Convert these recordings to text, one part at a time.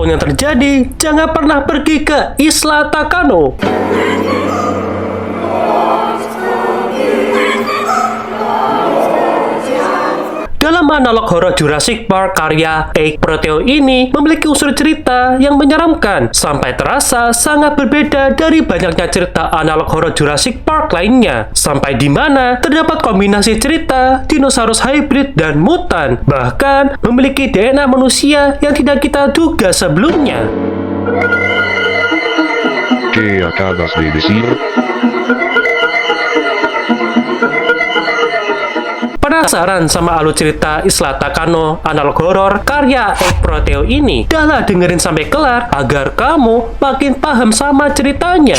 apapun yang terjadi, jangan pernah pergi ke Isla Takano. Dalam analog horor Jurassic Park karya Eik Proteo ini memiliki unsur cerita yang menyeramkan sampai terasa sangat berbeda dari banyaknya cerita analog horor Jurassic Park lainnya, sampai di mana terdapat kombinasi cerita dinosaurus hybrid dan mutan, bahkan memiliki DNA manusia yang tidak kita duga sebelumnya. ¿Qué acabas de decir? Penasaran sama alur cerita Isla Takano analog horor karya Eik Proteo ini? Dahlah dengerin sampai kelar agar kamu makin paham sama ceritanya.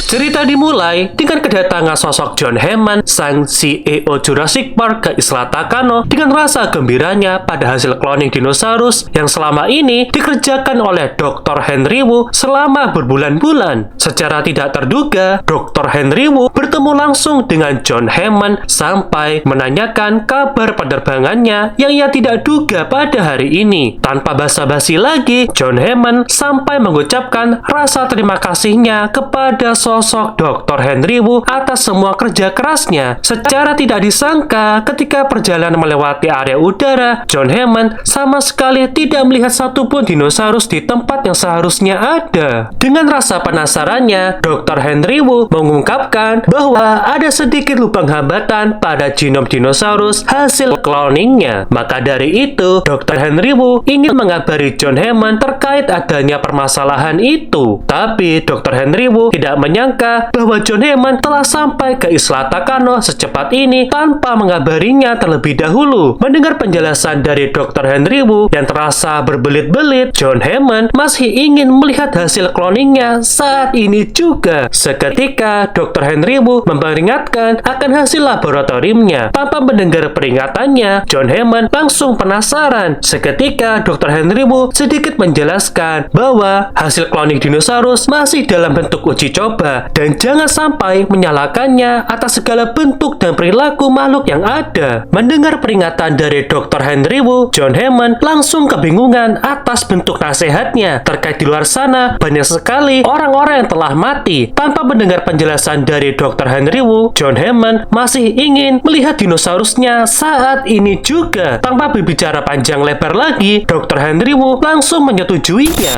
Cerita dimulai dengan kedatangan sosok John Hammond, sang CEO Jurassic Park ke Isla Takano dengan rasa gembiranya pada hasil cloning dinosaurus yang selama ini dikerjakan oleh Dr. Henry Wu selama berbulan-bulan. Secara tidak terduga, Dr. Henry Wu bertemu langsung dengan John Hammond sampai menanyakan kabar penerbangannya yang ia tidak duga pada hari ini. Tanpa basa-basi lagi, John Hammond sampai mengucapkan rasa terima kasihnya kepada sosok Dr. Henry Wu atas semua kerja kerasnya. Secara tidak disangka, ketika perjalanan melewati area udara, John Hammond sama sekali tidak melihat satupun dinosaurus di tempat yang seharusnya ada. Dengan rasa penasarannya, Dr. Henry Wu mengungkapkan bahwa ada sedikit lubang hambatan pada genom dinosaurus hasil cloningnya. Maka dari itu, Dr. Henry Wu ingin mengabari John Hammond terkait adanya permasalahan itu. Tapi Dr. Henry Wu tidak menyangka bahwa John Hammond telah sampai ke Isla Takano secepat ini tanpa mengabarinya terlebih dahulu. Mendengar penjelasan dari Dr. Henry Wu yang terasa berbelit-belit, John Hammond masih ingin melihat hasil cloningnya saat ini juga. Seketika Dr. Henry Wu memperingatkan akan hasil laboratoriumnya. Tanpa mendengar peringatannya, John Hammond langsung penasaran. Seketika Dr. Henry Wu sedikit menjelaskan bahwa hasil cloning dinosaurus masih dalam bentuk uji coba dan jangan sampai menyalahkannya atas segala bentuk dan perilaku makhluk yang ada. Mendengar peringatan dari Dr. Henry Wu, John Hammond langsung kebingungan atas bentuk nasihatnya. Terkait di luar sana, banyak sekali orang-orang yang telah mati. Tanpa mendengar penjelasan dari Dr. Henry Wu, John Hammond masih ingin melihat dinosaurusnya saat ini juga. Tanpa berbicara panjang lebar lagi, Dr. Henry Wu langsung menyetujuinya.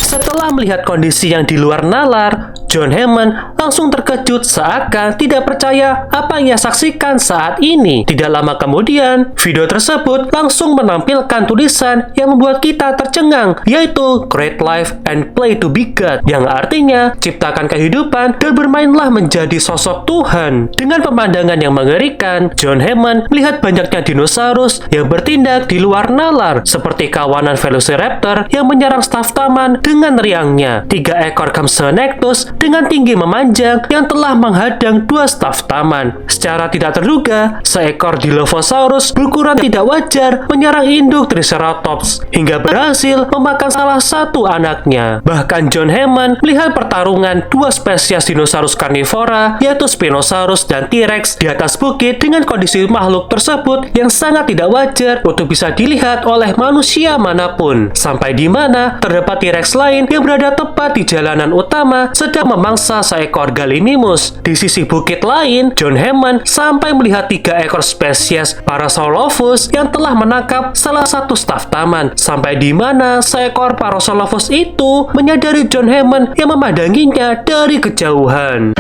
Setelah melihat kondisi yang di luar nalar, John Hammond langsung terkejut seakan tidak percaya apa yang ia saksikan saat ini. Tidak lama kemudian, video tersebut langsung menampilkan tulisan yang membuat kita tercengang, yaitu Create Life and Play to be God, yang artinya ciptakan kehidupan dan bermainlah menjadi sosok Tuhan. Dengan pemandangan yang mengerikan, John Hammond melihat banyaknya dinosaurus yang bertindak di luar nalar, seperti kawanan Velociraptor yang menyerang staf taman dengan riangnya, 3 ekor Compsognathus dengan tinggi memanjang yang telah menghadang 2 staf taman. Secara tidak terduga, seekor Dilophosaurus berukuran tidak wajar menyerang induk Triceratops hingga berhasil memakan salah satu anaknya. Bahkan John Hammond melihat pertarungan 2 spesies dinosaurus karnivora, yaitu Spinosaurus dan T-Rex, di atas bukit dengan kondisi makhluk tersebut yang sangat tidak wajar untuk bisa dilihat oleh manusia manapun. Sampai di mana terdapat T-Rex lain yang berada tepat di jalanan utama sedang memangsa seekor Gallimimus. Di sisi bukit lain, John Hammond sampai melihat 3 ekor spesies Parasaurolophus yang telah menangkap salah satu staf taman. Sampai di mana seekor Parasaurolophus itu menyadari John Hammond yang memandanginya dari kejauhan.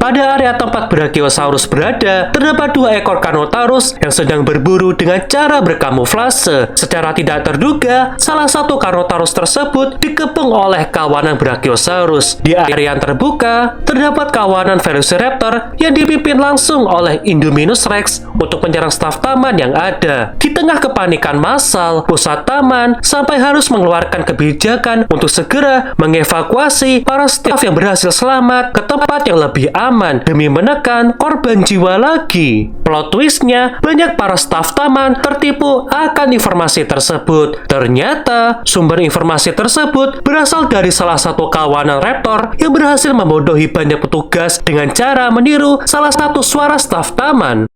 Pada area tempat Brachiosaurus berada, terdapat 2 ekor Carnotaurus yang sedang berburu dengan cara berkamuflase. Secara tidak terduga, salah satu Carnotaurus tersebut dikepung oleh kawanan Brachiosaurus. Di area yang terbuka, terdapat kawanan Velociraptor yang dipimpin langsung oleh Indominus Rex untuk menyerang staf taman yang ada. Di tengah kepanikan massal, pusat taman sampai harus mengeluarkan kebijakan untuk segera mengevakuasi para staf yang berhasil selamat ke tempat yang lebih aman. taman demi menekan korban jiwa lagi. Plot twistnya, banyak para staf taman tertipu akan informasi tersebut. Ternyata, sumber informasi tersebut berasal dari salah satu kawanan raptor yang berhasil membodohi banyak petugas dengan cara meniru salah satu suara staf taman.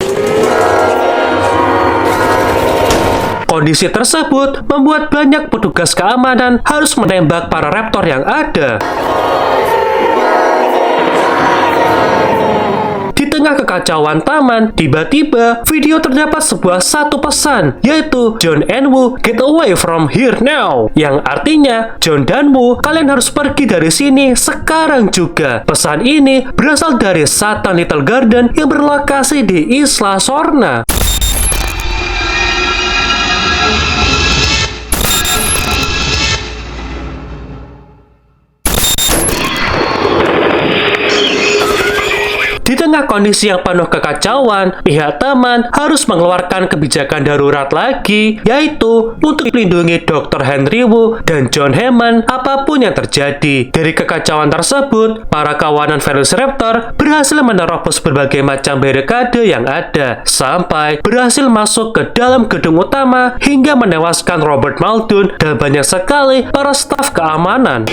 Kondisi tersebut membuat banyak petugas keamanan harus menembak para raptor yang ada. Di tengah kekacauan taman, tiba-tiba video terdapat satu pesan, yaitu John and Woo, get away from here now. Yang artinya, John dan Woo, kalian harus pergi dari sini sekarang juga. Pesan ini berasal dari Satan Little Garden yang berlokasi di Isla Sorna. Di tengah kondisi yang penuh kekacauan, pihak taman harus mengeluarkan kebijakan darurat lagi, yaitu untuk melindungi Dr. Henry Wu dan John Hammond apapun yang terjadi. Dari kekacauan tersebut, para kawanan Velociraptor berhasil menerobos berbagai macam barikade yang ada, sampai berhasil masuk ke dalam gedung utama hingga menewaskan Robert Muldoon dan banyak sekali para staf keamanan.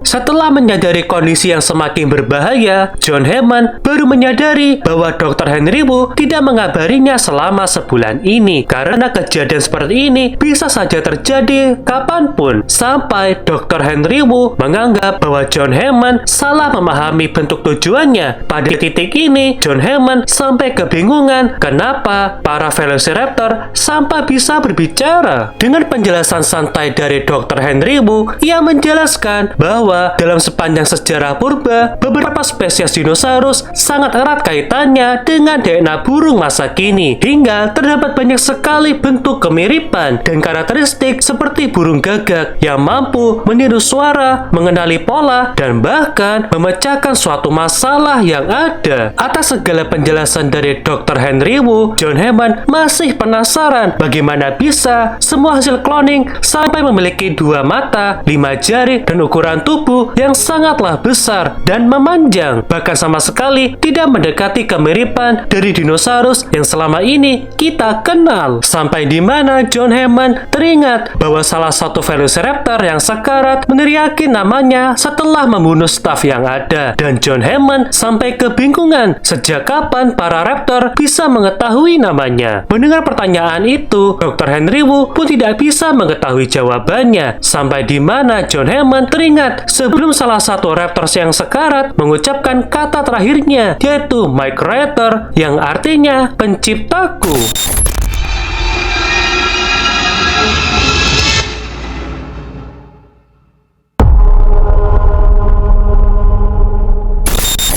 Setelah menyadari kondisi yang semakin berbahaya, John Hammond baru menyadari bahwa Dr. Henry Wu tidak mengabarinya selama sebulan ini, karena kejadian seperti ini bisa saja terjadi kapanpun. Sampai Dr. Henry Wu menganggap bahwa John Hammond salah memahami bentuk tujuannya. Pada titik ini, John Hammond sampai kebingungan kenapa para Velociraptor sampai bisa berbicara. Dengan penjelasan santai dari Dr. Henry Wu, ia menjelaskan bahwa dalam sepanjang sejarah purba, beberapa spesies dinosaurus sangat erat kaitannya dengan DNA burung masa kini, hingga terdapat banyak sekali bentuk kemiripan dan karakteristik seperti burung gagak yang mampu meniru suara, mengenali pola, dan bahkan memecahkan suatu masalah yang ada. Atas segala penjelasan dari Dr. Henry Wu, John Hammond masih penasaran bagaimana bisa semua hasil cloning sampai memiliki 2 mata, 5 jari, dan ukuran tubuh yang sangatlah besar dan memanjang, bahkan sama sekali tidak mendekati kemiripan dari dinosaurus yang selama ini kita kenal. Sampai di mana John Hammond teringat bahwa salah satu Velociraptor yang sekarat meneriaki namanya setelah membunuh staf yang ada, dan John Hammond sampai kebingungan sejak kapan para raptor bisa mengetahui namanya. Mendengar pertanyaan itu, Dr. Henry Wu pun tidak bisa mengetahui jawabannya, sampai di mana John Hammond teringat sebelum salah satu Raptors yang sekarat mengucapkan kata terakhirnya, yaitu My Creator, yang artinya penciptaku.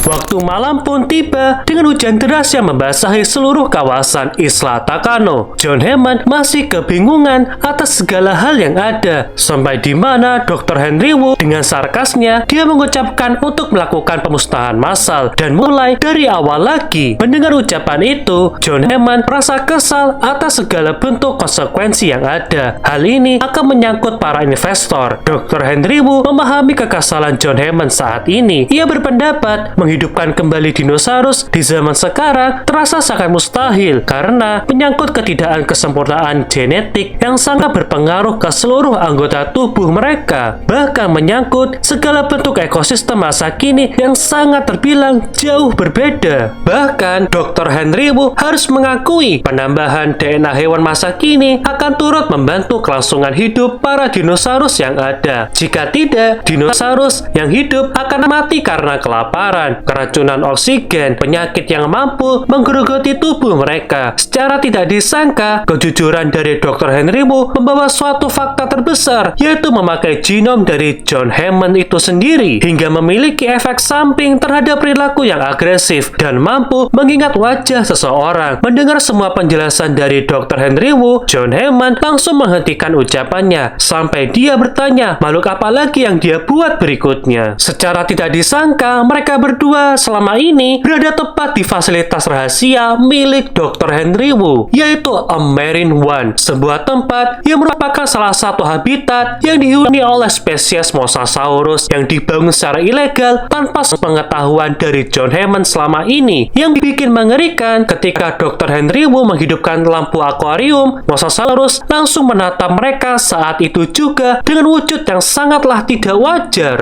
Waktu malam pun tiba dengan hujan deras yang membasahi seluruh kawasan Isla Takano. John Hammond masih kebingungan atas segala hal yang ada, sampai di mana Dr. Henry Wu dengan sarkasnya dia mengucapkan untuk melakukan pemusnahan massal dan mulai dari awal lagi. Mendengar ucapan itu, John Hammond merasa kesal atas segala bentuk konsekuensi yang ada. Hal ini akan menyangkut para investor. Dr. Henry Wu memahami kekesalan John Hammond saat ini. Ia berpendapat menghidupkan kembali dinosaurus di zaman sekarang terasa sangat mustahil karena menyangkut ketidakadaan kesempurnaan genetik yang sangat berpengaruh ke seluruh anggota tubuh mereka, bahkan menyangkut segala bentuk ekosistem masa kini yang sangat terbilang jauh berbeda. Bahkan Dr. Henry Wu harus mengakui penambahan DNA hewan masa kini akan turut membantu kelangsungan hidup para dinosaurus yang ada. Jika tidak, dinosaurus yang hidup akan mati karena kelaparan, keracunan oksigen, penyakit yang mampu menggerogoti tubuh mereka. Secara tidak disangka, kejujuran dari Dr. Henry Wu membawa suatu fakta terbesar, yaitu memakai genom dari John Hammond itu sendiri, hingga memiliki efek samping terhadap perilaku yang agresif dan mampu mengingat wajah seseorang. Mendengar semua penjelasan dari Dr. Henry Wu, John Hammond langsung menghentikan ucapannya, sampai dia bertanya makhluk apa lagi yang dia buat berikutnya. Secara tidak disangka, mereka berdua selama ini berada tepat di fasilitas rahasia milik Dr. Henry Wu, yaitu A Marine One, sebuah tempat yang merupakan salah satu habitat yang dihuni oleh spesies Mosasaurus yang dibangun secara ilegal tanpa pengetahuan dari John Hammond selama ini. Yang bikin mengerikan, ketika Dr. Henry Wu menghidupkan lampu akuarium, Mosasaurus langsung menatap mereka saat itu juga dengan wujud yang sangatlah tidak wajar.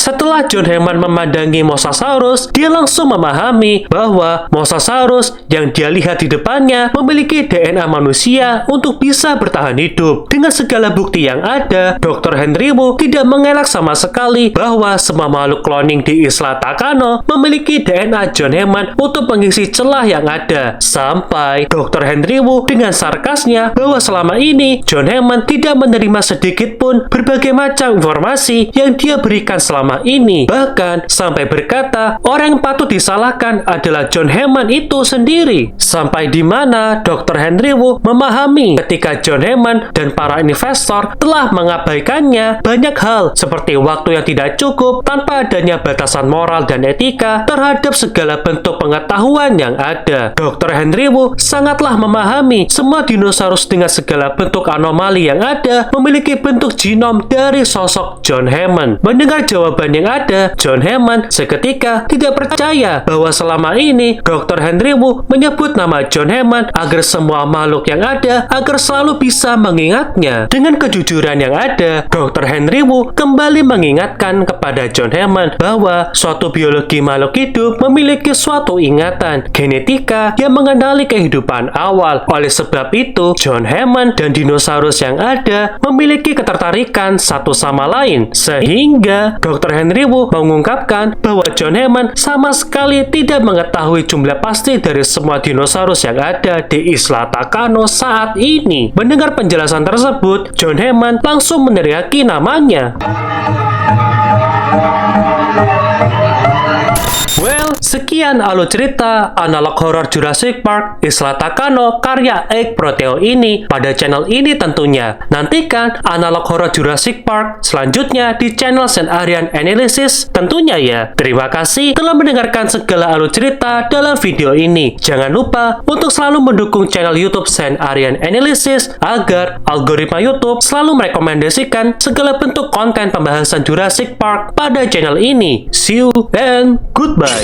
Setelah John Hammond memandangi Mosasaurus, dia langsung memahami bahwa Mosasaurus yang dia lihat di depannya memiliki DNA manusia untuk bisa bertahan hidup. Dengan segala bukti yang ada, Dr. Henry Wu tidak mengelak sama sekali bahwa semua makhluk cloning di Isla Takano memiliki DNA John Hammond untuk mengisi celah yang ada. Sampai Dr. Henry Wu dengan sarkasnya bahwa selama ini John Hammond tidak menerima sedikit pun berbagai macam informasi yang dia berikan selama ini. Bahkan sampai berkata orang yang patut disalahkan adalah John Hammond itu sendiri. Sampai di mana Dr. Henry Wu memahami ketika John Hammond dan para investor telah mengabaikannya banyak hal seperti waktu yang tidak cukup tanpa adanya batasan moral dan etika terhadap segala bentuk pengetahuan yang ada. Dr. Henry Wu sangatlah memahami semua dinosaurus dengan segala bentuk anomali yang ada memiliki bentuk genom dari sosok John Hammond. Mendengar jawaban yang ada, John Hammond seketika tidak percaya bahwa selama ini Dr. Henry Wu menyebut nama John Hammond agar semua makhluk yang ada agar selalu bisa mengingatnya. Dengan kejujuran yang ada, Dr. Henry Wu kembali mengingatkan kepada John Hammond bahwa suatu biologi makhluk hidup memiliki suatu ingatan genetika yang mengenali kehidupan awal. Oleh sebab itu, John Hammond dan dinosaurus yang ada memiliki ketertarikan satu sama lain, sehingga Dr. Henry Wu mengungkapkan bahwa John Hammond sama sekali tidak mengetahui jumlah pasti dari semua dinosaurus yang ada di Isla Takano saat ini. Mendengar penjelasan tersebut, John Hammond langsung meneriaki namanya. Well, sekian alur cerita analog horror Jurassic Park Isla Takano karya Eik Proteo ini pada channel ini tentunya. Nantikan analog horror Jurassic Park selanjutnya di channel Sen Aryan Analysis tentunya ya. Terima kasih telah mendengarkan segala alur cerita dalam video ini. Jangan lupa untuk selalu mendukung channel YouTube Sen Aryan Analysis agar algoritma YouTube selalu merekomendasikan segala bentuk konten pembahasan Jurassic Park pada channel ini. See you and goodbye.